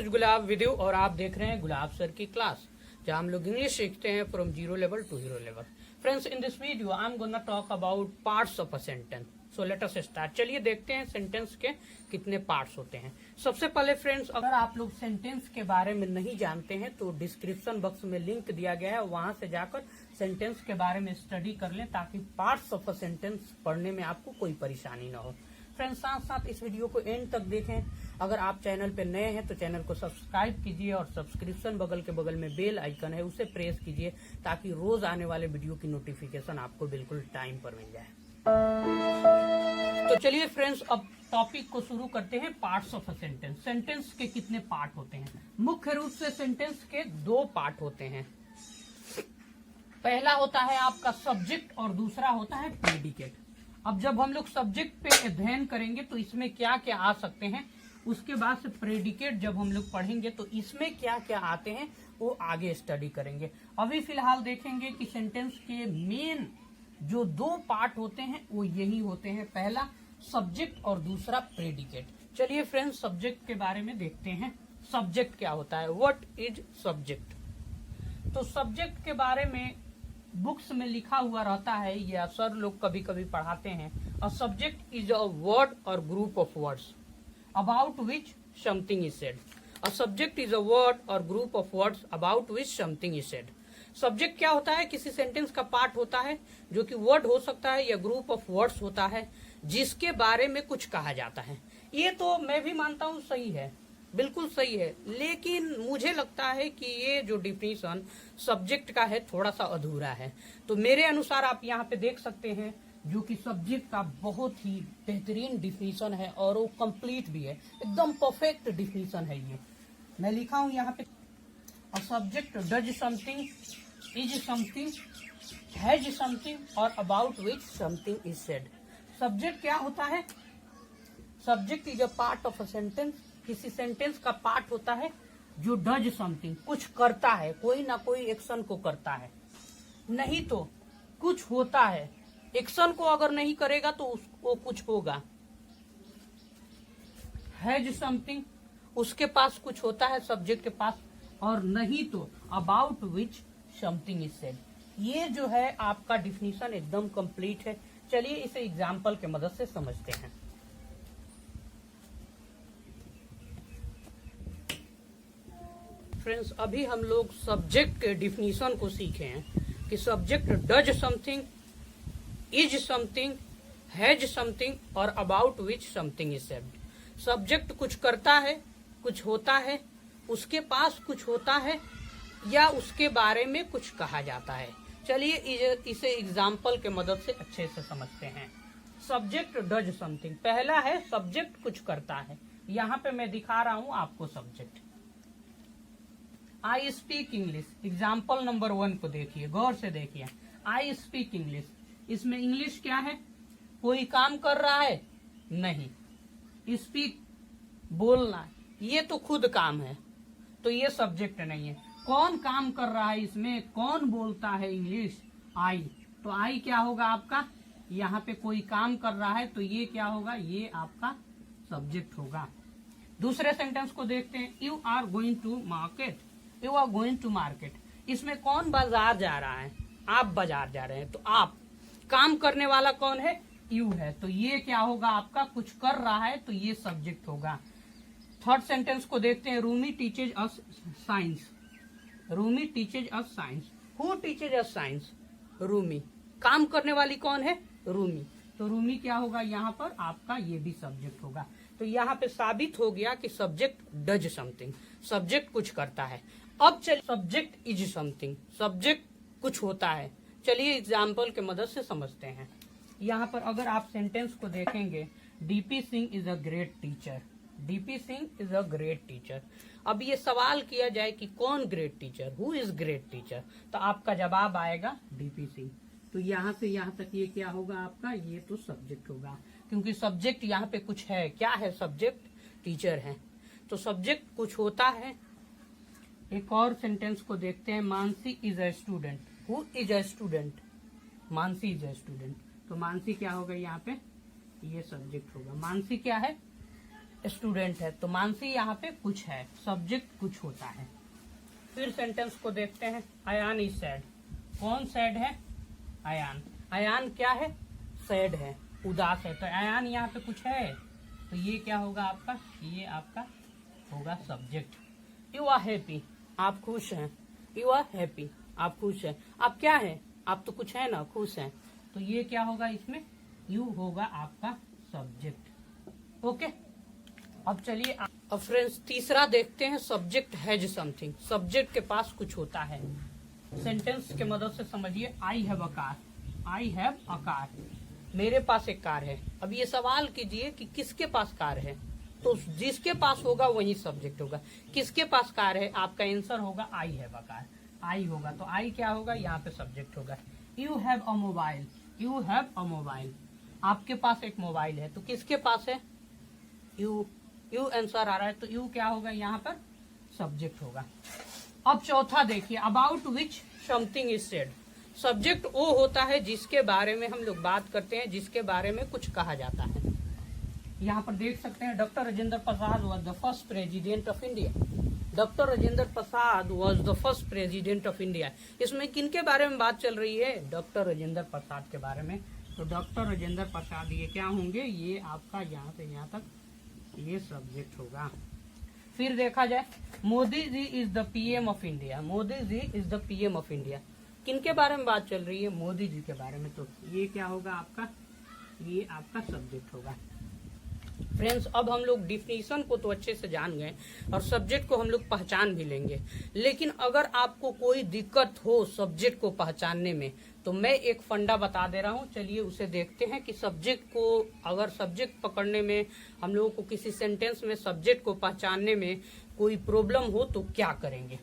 Is gulab with you और आप देख रहे हैं गुलाब सर की क्लास, जहां हम लोग इंग्लिश सीखते हैं from zero level to hero level. Friends, in this video I am gonna talk about parts of a sentence. So let us start. चलिए देखते हैं सेंटेंस के कितने पार्ट्स होते हैं। सबसे पहले फ्रेंड्स, अगर आप लोग सेंटेंस के बारे में नहीं जानते हैं तो डिस्क्रिप्शन बॉक्स में लिंक दिया गया है, वहां से जाकर सेंटेंस के बारे में स्टडी कर लें ताकि पार्ट्स ऑफ अ सेंटेंस पढ़ने में आपको कोई परेशानी न हो। फ्रेंड्स, साथ साथ इस वीडियो को एंड तक देखें। अगर आप चैनल पे नए हैं तो चैनल को सब्सक्राइब कीजिए और सब्सक्रिप्शन बगल के बगल में बेल आइकन है उसे प्रेस कीजिए ताकि रोज आने वाले वीडियो की नोटिफिकेशन आपको बिल्कुल टाइम पर मिल जाए। तो चलिए फ्रेंड्स, अब टॉपिक को शुरू करते हैं। Parts of a sentence. Sentence के कितने पार्ट होते हैं? मुख्य रूप से सेंटेंस के दो पार्ट होते हैं। पहला होता है आपका सब्जेक्ट और दूसरा होता है प्रेडिकेट। अब जब हम लोग सब्जेक्ट पे अध्ययन करेंगे तो इसमें क्या क्या आ सकते हैं, उसके बाद से प्रेडिकेट जब हम लोग पढ़ेंगे तो इसमें क्या क्या आते हैं वो आगे स्टडी करेंगे। अभी फिलहाल देखेंगे कि सेंटेंस के मेन जो दो पार्ट होते हैं वो यही होते हैं, पहला सब्जेक्ट और दूसरा प्रेडिकेट। चलिए फ्रेंड्स, सब्जेक्ट के बारे में देखते हैं। सब्जेक्ट क्या होता है? What is subject? तो सब्जेक्ट के बारे में बुक्स में लिखा हुआ रहता है या सर लोग कभी कभी पढ़ाते हैं। A subject is a word or group of words about which something is said. A subject is a word or group of words about which something is said. Subject क्या होता है? किसी सेंटेंस का पार्ट होता है जो कि word हो सकता है या ग्रुप ऑफ वर्ड्स होता है जिसके बारे में कुछ कहा जाता है। ये तो मैं भी मानता हूँ सही है, बिल्कुल सही है, लेकिन मुझे लगता है कि ये जो डिफिनीशन सब्जेक्ट का है थोड़ा सा अधूरा है। तो मेरे अनुसार आप यहाँ पे देख सकते हैं जो कि सब्जेक्ट का बहुत ही बेहतरीन डिफिनीशन है और वो कंप्लीट भी है, एकदम परफेक्ट डिफिनीशन है। ये मैं लिखा हूँ यहाँ पे, a subject does something, is something, has something or about which something is said. Subject क्या होता है? Subject is a part of a sentence. किसी सेंटेंस का पार्ट होता है जो डज समथिंग, कुछ करता है, कोई ना कोई एक्शन को करता है, नहीं तो कुछ होता है। एक्शन को अगर नहीं करेगा तो उसको कुछ होगा। हैज समथिंग, उसके पास कुछ होता है सब्जेक्ट के पास, और नहीं तो about which something is said. ये जो है आपका डिफिनीशन एकदम कंप्लीट है। चलिए इसे एग्जाम्पल के मदद से समझते हैं। फ्रेंड्स, अभी हम लोग सब्जेक्ट के डिफिनीशन को सीखे हैं कि subject does something, is something, has something or about which something is said. Subject कुछ करता है, कुछ होता है, उसके पास कुछ होता है या उसके बारे में कुछ कहा जाता है। चलिए इसे एग्जाम्पल के मदद से अच्छे से समझते हैं। सब्जेक्ट डज समथिंग, पहला है सब्जेक्ट कुछ करता है। यहाँ पे मैं दिखा रहा हूँ आपको subject. I speak English, example number 1 को देखिए, गौर से देखिए। आई स्पीक इंग्लिश, इसमें इंग्लिश क्या है? कोई काम कर रहा है? नहीं। स्पीक, बोलना, ये तो खुद काम है, तो ये सब्जेक्ट नहीं है। कौन काम कर रहा है इसमें? कौन बोलता है इंग्लिश? आई। तो आई क्या होगा आपका? यहाँ पे कोई काम कर रहा है तो ये क्या होगा? ये आपका सब्जेक्ट होगा। दूसरे सेंटेंस को देखते हैं। You are going to market, you are going to market, इसमें कौन बाजार जा रहा है? आप बाजार जा रहे हैं, तो आप, काम करने वाला कौन है? यू है, तो ये क्या होगा आपका? कुछ कर रहा है, तो ये सब्जेक्ट होगा। थर्ड सेंटेंस को देखते हैं। Rumi teaches us science, Rumi teaches us science, who teaches us science? Rumi. काम करने वाली कौन है? रूमी, तो रूमी क्या होगा यहाँ पर आपका? ये भी सब्जेक्ट होगा। तो यहाँ पे साबित हो गया कि सब्जेक्ट डज समथिंग, सब्जेक्ट कुछ करता है। अब चलिए सब्जेक्ट इज समथिंग, सब्जेक्ट कुछ होता है। चलिए एग्जाम्पल के मदद से समझते हैं। यहाँ पर अगर आप सेंटेंस को देखेंगे, DP Singh is a great teacher, DP Singh is a great teacher. अब ये सवाल किया जाए कि कौन great teacher, who is great teacher, तो आपका जवाब आएगा डीपी सिंह। तो यहाँ से यहाँ तक ये क्या होगा आपका? ये तो सब्जेक्ट होगा, क्योंकि सब्जेक्ट यहाँ पे कुछ है। क्या है? सब्जेक्ट टीचर है, तो सब्जेक्ट कुछ होता है। एक और सेंटेंस को देखते हैं। Mansi is a student, who is a student? Mansi is a student, तो मानसी क्या होगा यहाँ पे? ये सब्जेक्ट होगा। मानसी क्या है? स्टूडेंट है, तो मानसी यहाँ पे कुछ है, सब्जेक्ट कुछ होता है। फिर सेंटेंस को देखते हैं। Ayaan is sad. कौन सैड है? अयान। अयान क्या है? सैड है, उदास है। तो अयान यहाँ पे कुछ है, तो ये क्या होगा आपका? ये आपका होगा सब्जेक्ट। You are happy. आप खुश हैं। यू आर हैप्पी, आप खुश हैं। आप क्या है? आप तो कुछ है ना, खुश हैं। तो ये क्या होगा इसमें? यू होगा आपका सब्जेक्ट। ओके, अब चलिए अब फ्रेंड्स तीसरा देखते हैं, सब्जेक्ट हैज समथिंग। सब्जेक्ट के पास कुछ होता है। सेंटेंस के मदद से समझिए। I have a car. I have a car, मेरे पास एक कार है। अब ये सवाल कीजिए कि किसके पास कार है, तो जिसके पास होगा वही सब्जेक्ट होगा। किसके पास कार है? आपका आंसर होगा आई हैव अ कार। आई होगा तो आई क्या होगा? यहाँ पे सब्जेक्ट होगा। You have a mobile. You have a mobile, आपके पास एक मोबाइल है, तो किसके पास है? यू। यू आंसर आ रहा है, तो यू क्या होगा? यहाँ पर सब्जेक्ट होगा। अब चौथा देखिए, about which something is said. Subject वो होता है जिसके बारे में हम लोग बात करते हैं, जिसके बारे में कुछ कहा जाता है। यहाँ पर देख सकते हैं, doctor Rajendra Prasad was the first president of India. Doctor Rajendra Prasad was the first president of India. इसमें किनके बारे में बात चल रही है? डॉक्टर राजेंद्र प्रसाद के बारे में। तो डॉक्टर राजेंद्र प्रसाद ये क्या होंगे? ये आपका यहाँ से यहाँ तक ये सब्जेक्ट होगा। फिर देखा जाए, Modi ji is the PM of India. Modi ji is the PM of India, किनके बारे में बात चल रही है? मोदी जी के बारे में। तो ये क्या होगा आपका? ये आपका सब्जेक्ट होगा। फ्रेंड्स, अब हम लोग डिफिनीशन को तो अच्छे से जान गए और सब्जेक्ट को हम लोग पहचान भी लेंगे, लेकिन अगर आपको कोई दिक्कत हो सब्जेक्ट को पहचानने में, तो मैं एक फंडा बता दे रहा हूं। चलिए उसे देखते हैं कि सब्जेक्ट को, अगर सब्जेक्ट पकड़ने में हम लोगों को किसी सेंटेंस में सब्जेक्ट को पहचानने में कोई प्रॉब्लम हो तो क्या करेंगे।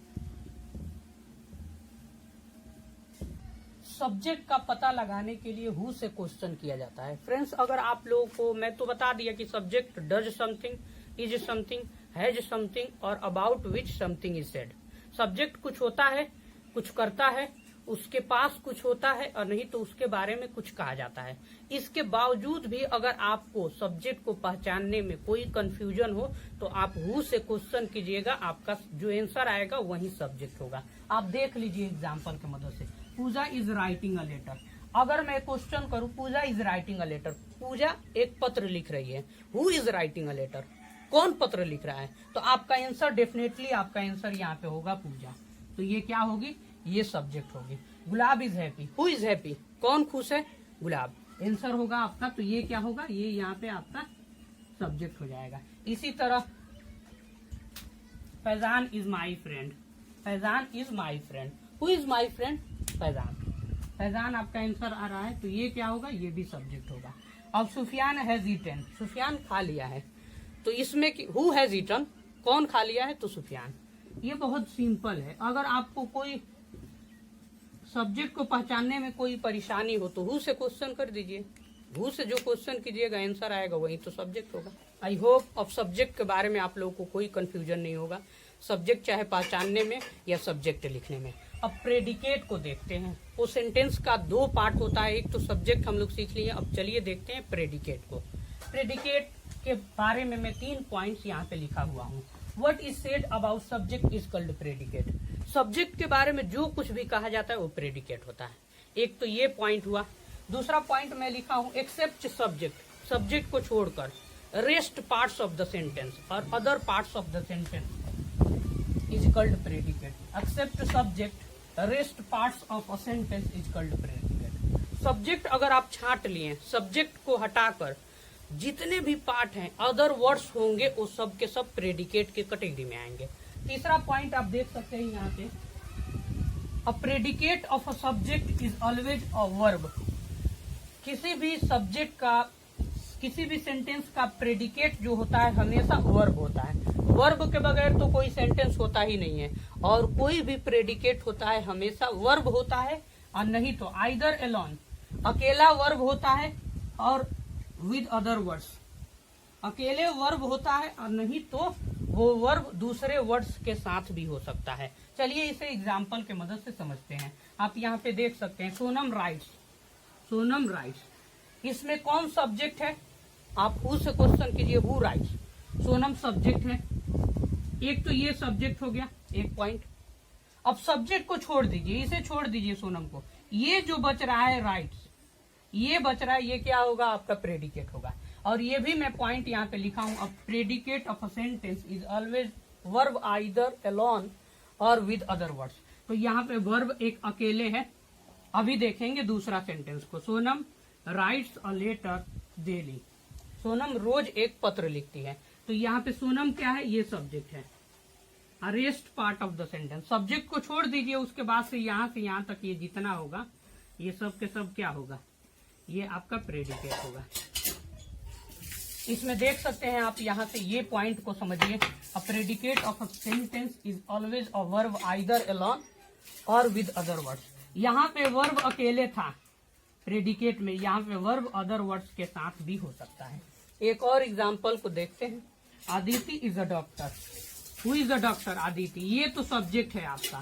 सब्जेक्ट का पता लगाने के लिए हु से क्वेश्चन किया जाता है। फ्रेंड्स, अगर आप लोगों को मैं तो बता दिया कि subject does something, is something, has something or about which something is said. Subject कुछ होता है, कुछ करता है, उसके पास कुछ होता है, और नहीं तो उसके बारे में कुछ कहा जाता है। इसके बावजूद भी अगर आपको सब्जेक्ट को पहचानने में कोई कंफ्यूजन हो तो आप हु से क्वेश्चन कीजिएगा, आपका जो आंसर आएगा वही सब्जेक्ट होगा। आप देख लीजिए एग्जाम्पल की मदद से। Pooja is writing a letter. अगर मैं क्वेश्चन करूं, Pooja is writing a letter, Pooja एक पत्र लिख रही है। Who is writing a letter, कौन पत्र लिख रहा है? तो आपका आंसर डेफिनेटली, आपका आंसर यहाँ पे होगा पूजा। तो ये क्या होगी? ये सब्जेक्ट होगी। Gulab is happy. Who is happy, कौन खुश है? गुलाब, आंसर होगा आपका। तो ये क्या होगा? ये यहाँ पे आपका सब्जेक्ट हो जाएगा। इसी तरह Faizan is my friend. Faizan is my friend. Who is my friend? Faizan. Faizan आपका आंसर आ रहा है, तो ये क्या होगा? ये भी सब्जेक्ट होगा। अब सुफियान हैज ईटन। सुफियान खा लिया है, तो इसमें हु हैज ईटन, कौन खा लिया है? तो सुफियान। ये बहुत सिंपल है। अगर आपको कोई सब्जेक्ट को पहचानने में कोई परेशानी हो तो हु से क्वेश्चन कर दीजिए। हु से जो क्वेश्चन कीजिएगा आंसर आएगा वही तो सब्जेक्ट होगा। आई होप अब सब्जेक्ट के बारे में आप लोगों को कोई कंफ्यूजन नहीं होगा, सब्जेक्ट चाहे पहचानने में या सब्जेक्ट लिखने में। अब प्रेडिकेट को देखते हैं। वो सेंटेंस का दो पार्ट होता है, एक तो सब्जेक्ट हम लोग सीख लिए, अब चलिए देखते हैं प्रेडिकेट को। प्रेडिकेट के बारे में मैं 3 पॉइंट्स यहाँ पे लिखा हुआ हूँ। What is said about subject is called predicate. Subject के बारे में जो कुछ भी कहा जाता है वो प्रेडिकेट होता है। एक तो ये पॉइंट हुआ। दूसरा पॉइंट मैं लिखा हूँ, एक्सेप्ट सब्जेक्ट, सब्जेक्ट को छोड़कर rest parts of the sentence or other parts of the sentence is called predicate. Except subject, rest parts of a sentence is called predicate. Subject अगर आप छांट लिए, सब्जेक्ट को हटाकर जितने भी पार्ट हैं, अदर वर्ड्स होंगे, वो सब के सब प्रेडिकेट के कैटेगरी में आएंगे। तीसरा पॉइंट आप देख सकते हैं यहाँ पे, a predicate of a subject is always a verb. किसी भी सब्जेक्ट का, किसी भी सेंटेंस का प्रेडिकेट जो होता है हमेशा वर्ब होता है। वर्ब के बगैर तो कोई सेंटेंस होता ही नहीं है, और कोई भी प्रेडिकेट होता है हमेशा वर्ब होता है, और नहीं तो आइदर एलोन, अकेला वर्ब होता है, और विद अदर वर्ड्स, अकेले वर्ब होता है, और नहीं तो वो वर्ब दूसरे वर्ड्स के साथ भी हो सकता है। चलिए इसे एग्जाम्पल के मदद से समझते हैं। आप यहाँ पे देख सकते हैं, सोनम राइट्स। सोनम राइट्स, इसमें कौन सब्जेक्ट है? आप हु से क्वेश्चन कीजिए, हु राइट्स। सोनम सब्जेक्ट है, एक तो ये सब्जेक्ट हो गया एक पॉइंट। अब सब्जेक्ट को छोड़ दीजिए, इसे छोड़ दीजिए सोनम को, ये जो बच रहा है राइट्स, ये बच रहा है, ये क्या होगा आपका प्रेडिकेट होगा। और ये भी मैं पॉइंट यहाँ पे लिखा हूं, अब predicate of a sentence is always verb either alone or with other words. तो यहाँ पे वर्ब एक अकेले है। अभी देखेंगे दूसरा सेंटेंस को, Sonam writes a letter daily, Sonam रोज एक पत्र लिखती है। तो यहाँ पे सोनम क्या है, ये सब्जेक्ट है, rest part of the sentence. Subject को छोड़ दीजिए, उसके बाद से यहाँ तक ये जितना होगा ये सब के सब क्या होगा, ये आपका प्रेडिकेट होगा। इसमें देख सकते हैं आप, यहाँ से ये पॉइंट को समझिए, a predicate of a sentence is always a verb either alone or with other words. यहाँ पे वर्ब अकेले था प्रेडिकेट में, यहाँ पे वर्ब अदर वर्ड्स के साथ भी हो सकता है। एक और एग्जाम्पल को देखते हैं, Aditi is a doctor. Who is a doctor, Aditi, ये तो सब्जेक्ट है आपका।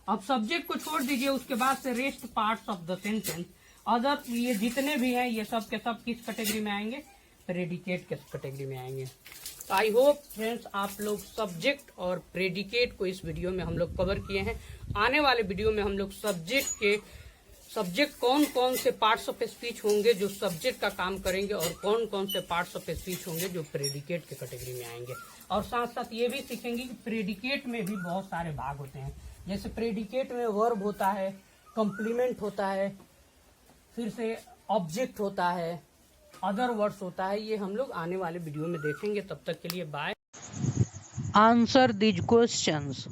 अब सब्जेक्ट को छोड़ दीजिए, उसके बाद से rest parts of the sentence, other ये जितने भी हैं ये सब के सब किस कैटेगरी में आएंगे, प्रेडिकेट के कैटेगरी में आएंगे। तो आई होप फ्रेंड्स आप लोग सब्जेक्ट और प्रेडिकेट को इस वीडियो में हम लोग कवर किए हैं। आने वाले वीडियो में हम लोग सब्जेक्ट कौन कौन से पार्ट्स ऑफ स्पीच होंगे जो सब्जेक्ट का काम करेंगे, और कौन कौन से पार्ट्स ऑफ स्पीच होंगे जो प्रेडिकेट के कैटेगरी में आएंगे। और साथ साथ ये भी सीखेंगे कि प्रेडिकेट में भी बहुत सारे भाग होते हैं। जैसे प्रेडिकेट में वर्ब होता है, कॉम्प्लीमेंट होता है, फिर से ऑब्जेक्ट होता है, अदर वर्ड्स होता है। ये हम लोग आने वाले वीडियो में देखेंगे। तब तक के लिए बाय। Answer these questions.